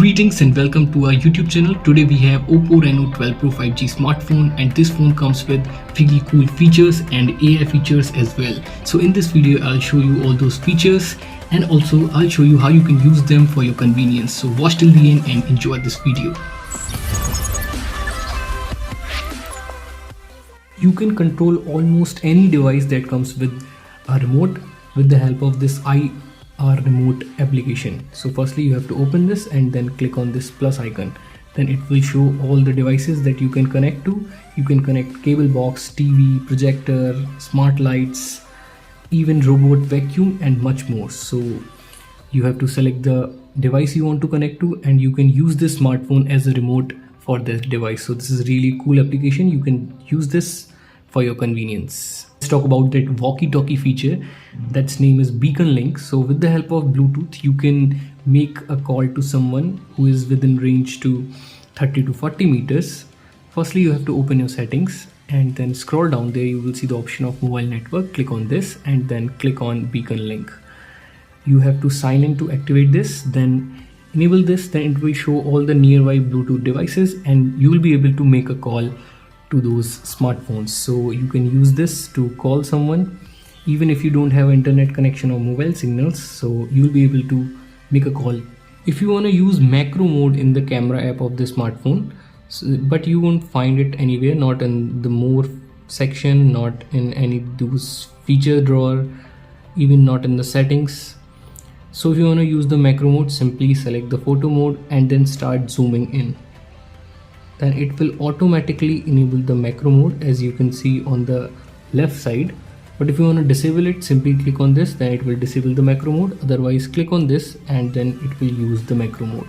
Greetings and welcome to our YouTube channel. Today we have Oppo Reno 12 Pro 5G smartphone, and this phone comes with really cool features and AI features as well. So in this video I'll show you all those features, and also I'll show you how you can use them for your convenience. So watch till the end and enjoy this video. You can control almost any device that comes with a remote with the help of this IR remote application. So firstly you have to open this and then click on this plus icon. Then it will show all the devices that you can connect to. You can connect cable box, TV, projector, smart lights, even robot vacuum and much more. So you have to select the device you want to connect to, and you can use this smartphone as a remote for this device. So this is a really cool application. You can use this for your convenience. Let's talk about that walkie-talkie feature. That's name is Beacon Link. So with the help of Bluetooth, you can make a call to someone who is within range to 30 to 40 meters. Firstly, you have to open your settings and then scroll down. There you will see the option of mobile network. Click on this and then click on Beacon Link. You have to sign in to activate this, then enable this, then it will show all the nearby Bluetooth devices and you will be able to make a call to those smartphones. So you can use this to call someone even if you don't have internet connection or mobile signals. So you will be able to make a call. If you want to use macro mode in the camera app of the smartphone, but you won't find it anywhere, not in the more section, not in any those feature drawer, even not in the settings. So if you want to use the macro mode, simply select the photo mode and then start zooming in. Then it will automatically enable the macro mode, as you can see on the left side. But if you want to disable it, simply click on this, then it will disable the macro mode. Otherwise click on this and then it will use the macro mode.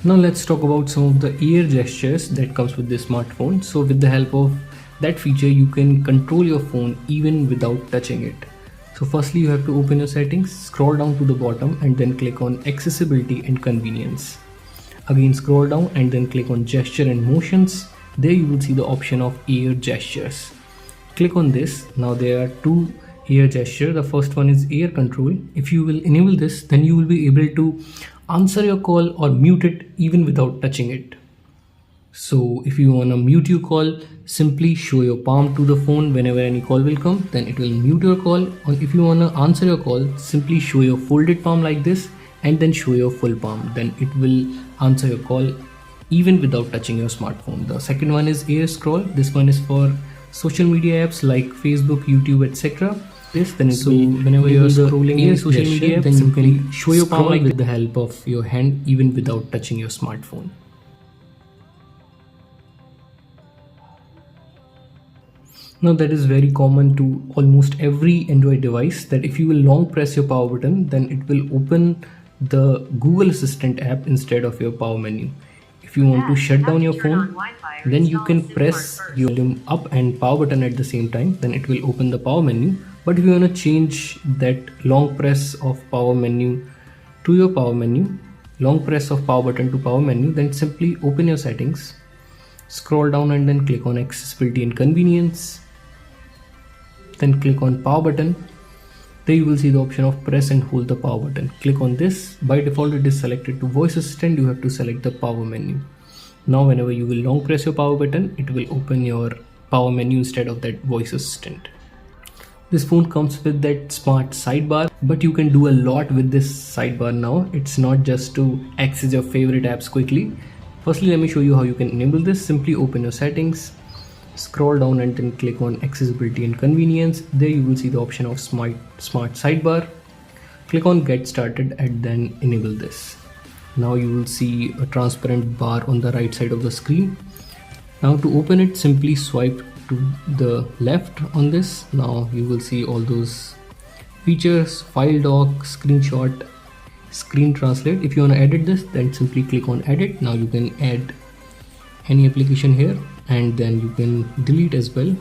Now let's talk about some of the ear gestures that comes with this smartphone. So with the help of that feature, you can control your phone even without touching it. So firstly you have to open your settings, scroll down to the bottom and then click on accessibility and convenience. Again scroll down and then click on gesture and motions. There you will see the option of ear gestures. Click on this. Now there are two ear gestures. The first one is ear control. If you will enable this, then you will be able to answer your call or mute it even without touching it. So if you want to mute your call, simply show your palm to the phone whenever any call will come, then it will mute your call. Or if you want to answer your call, simply show your folded palm like this and then show your full palm, then it will answer your call even without touching your smartphone. The second one is air scroll. This one is for social media apps like Facebook, YouTube, etc. Then it will, whenever you are scrolling in social media, then you can show your palm like with the help of your hand even without touching your smartphone. Now that is very common to almost every Android device, that if you will long press your power button, then it will open the Google Assistant app instead of your power menu. If you want to shut down your phone, then you can press your volume up and power button at the same time, then it will open the power menu. But if you want to change that long press of power menu to your power menu, long press of power button to power menu, then simply open your settings, scroll down and then click on accessibility and convenience, then click on power button. There you will see the option of press and hold the power button. Click on this. By default it is selected to voice assistant. You have to select the power menu. Now whenever you will long press your power button, it will open your power menu instead of that voice assistant. This phone comes with that smart sidebar, but you can do a lot with this sidebar now. It's not just to access your favorite apps quickly. Firstly, let me show you how you can enable this. Simply open your settings, scroll down and then click on accessibility and convenience. There you will see the option of smart sidebar. Click on get started and then enable this. Now you will see a transparent bar on the right side of the screen. Now to open it, simply swipe to the left on this. Now you will see all those features: file dock, screenshot, screen translate. If you want to edit this, then simply click on edit. Now you can add any application here and then you can delete as well.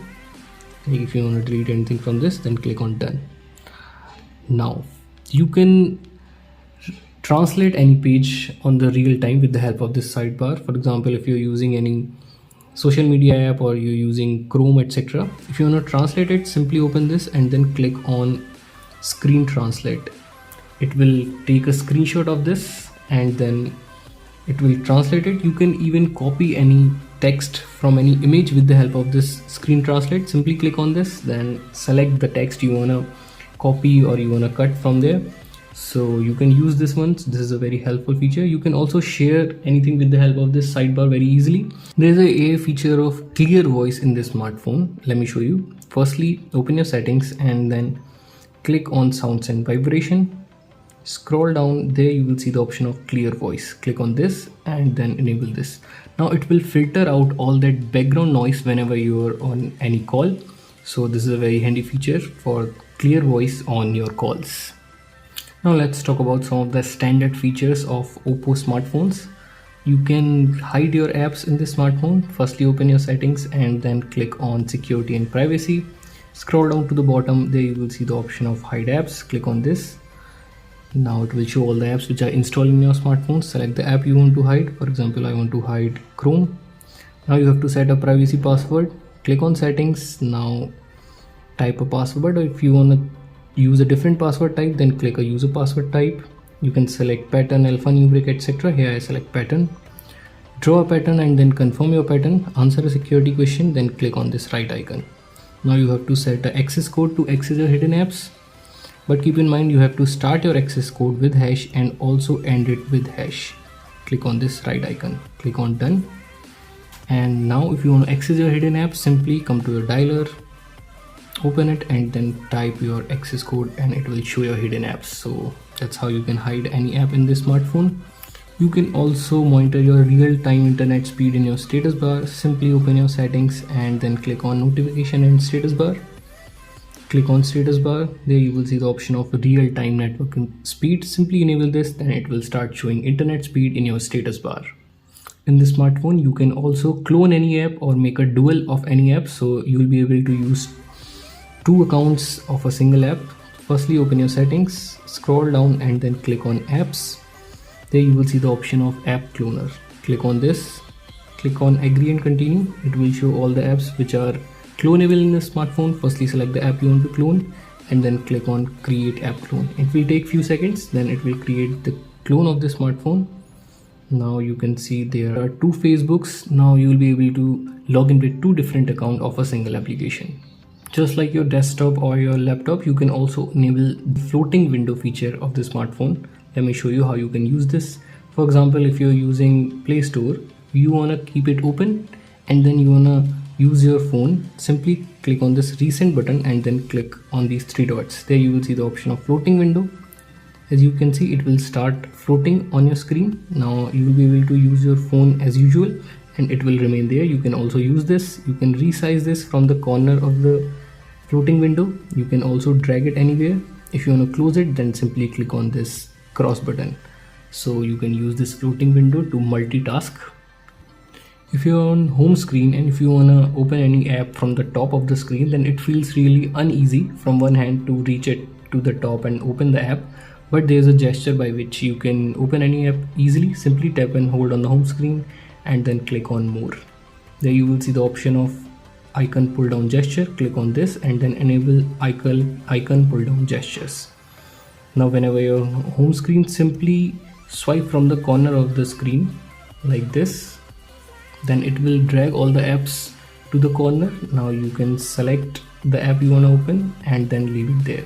Like if you want to delete anything from this, then click on done. Now you can translate any page on the real time with the help of this sidebar. For example, if you're using any social media app or you're using Chrome, etc., if you want to translate it, simply open this and then click on screen translate. It will take a screenshot of this and then It will translate it. You can even copy any text from any image with the help of this screen translate. Simply click on this, then select the text you wanna copy or you wanna cut from there. So you can use this one. This is a very helpful feature. You can also share anything with the help of this sidebar very easily. There is a AI feature of clear voice in this smartphone. Let me show you. Firstly, open your settings and then click on sounds and vibration. Scroll down, there you will see the option of clear voice. Click on this and then enable this. Now it will filter out all that background noise whenever you are on any call. So this is a very handy feature for clear voice on your calls. Now let's talk about some of the standard features of Oppo smartphones. You can hide your apps in this smartphone. Firstly, open your settings and then click on security and privacy. Scroll down to the bottom, there you will see the option of hide apps. Click on this. Now it will show all the apps which are installed in your smartphone. Select the app you want to hide. For example, I want to hide Chrome. Now you have to set a privacy password. Click on settings. Now type a password, or if you want to use a different password type, then click a user password type. You can select pattern, alphanumeric, etc. Here I select pattern. Draw a pattern and then confirm your pattern. Answer a security question, then click on this right icon. Now you have to set the access code to access your hidden apps. But keep in mind, you have to start your access code with hash and also end it with hash. Click on this right icon, click on done. And now if you want to access your hidden app, simply come to your dialer, open it and then type your access code and it will show your hidden apps. So that's how you can hide any app in this smartphone. You can also monitor your real-time internet speed in your status bar. Simply open your settings and then click on notification and status bar. Click on status bar. There you will see the option of real-time network speed. Simply enable this, then it will start showing internet speed in your status bar. In this smartphone, you can also clone any app or make a dual of any app. So you will be able to use two accounts of a single app. Firstly, open your settings, scroll down and then click on apps. There you will see the option of app cloner. Click on this, click on agree and continue. It will show all the apps which are clonable in the smartphone. Firstly, select the app you want to clone and then click on create app clone. It will take few seconds, then it will create the clone of the smartphone. Now you can see there are two Facebooks. Now you will be able to log in with two different accounts of a single application. Just like your desktop or your laptop, you can also enable the floating window feature of the smartphone. Let me show you how you can use this. For example, if you're using Play Store, you want to keep it open and then you want to use your phone, simply click on this recent button and then click on these three dots. There you will see the option of floating window. As you can see, it will start floating on your screen. Now you will be able to use your phone as usual and it will remain there. You can also use this. You can resize this from the corner of the floating window. You can also drag it anywhere. If you want to close it, then simply click on this cross button. So you can use this floating window to multitask. If you're on home screen and if you want to open any app from the top of the screen, then it feels really uneasy from one hand to reach it to the top and open the app. But there's a gesture by which you can open any app easily. Simply tap and hold on the home screen and then click on more. There you will see the option of icon pull down gesture. Click on this and then enable icon pull down gestures. Now whenever you're on home screen, simply swipe from the corner of the screen like this. Then it will drag all the apps to the corner. Now you can select the app you want to open and then leave it there.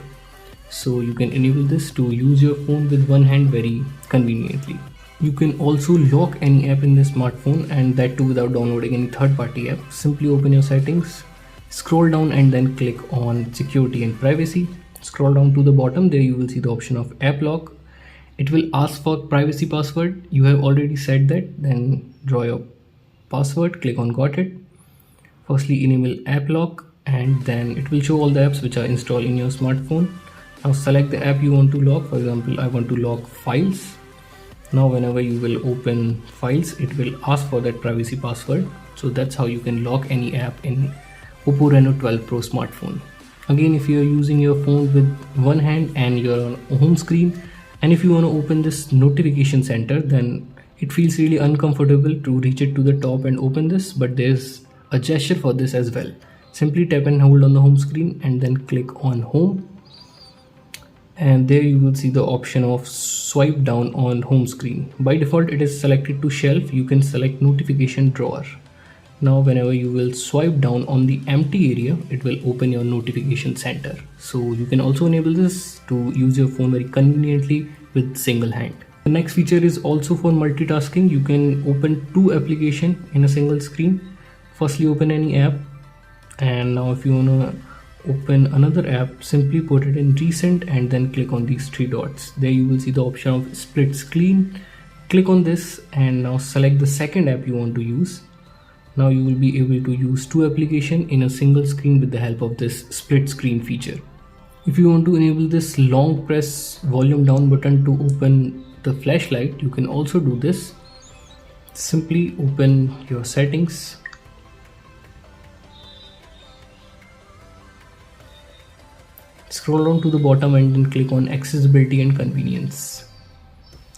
So you can enable this to use your phone with one hand very conveniently. You can also lock any app in the smartphone, and that too without downloading any third-party app. Simply open your settings, scroll down and then click on security and privacy. Scroll down to the bottom, there you will see the option of app lock. It will ask for privacy password. You have already set that, then draw your password, click on got it. Firstly enable app lock and then it will show all the apps which are installed in your smartphone. Now select the app you want to lock. For example, I want to lock files. Now whenever you will open files, it will ask for that privacy password. So that's how you can lock any app in Oppo Reno 12 Pro smartphone. Again, if you are using your phone with one hand and you're on home screen, and if you want to open this notification center, then it feels really uncomfortable to reach it to the top and open this, but there's a gesture for this as well. Simply tap and hold on the home screen and then click on home. and there you will see the option of swipe down on home screen. By default it is selected to shelf. You can select notification drawer. Now whenever you will swipe down on the empty area, it will open your notification center. So you can also enable this to use your phone very conveniently with single hand. The next feature is also for multitasking. You can open two applications in a single screen. Firstly open any app, and now if you wanna open another app, simply put it in recent and then click on these three dots. There you will see the option of split screen. Click on this and now select the second app you want to use. Now you will be able to use two applications in a single screen with the help of this split screen feature. If you want to enable this long press volume down button to open the flashlight, you can also do this. Simply open your settings. Scroll down to the bottom and then click on accessibility and convenience.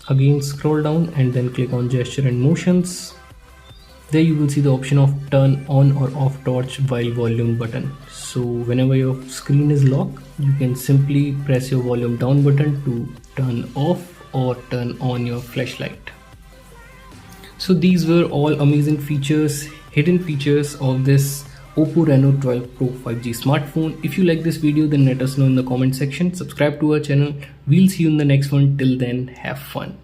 Again scroll down and then click on gesture and motions. There you will see the option of turn on or off torch while volume button. So whenever your screen is locked, you can simply press your volume down button to turn off or turn on your flashlight. So these were all amazing features, hidden features of this Oppo Reno 12 Pro 5G smartphone. If you like this video, then let us know in the comment section. Subscribe to our channel. We'll see you in the next one. Till then, have fun.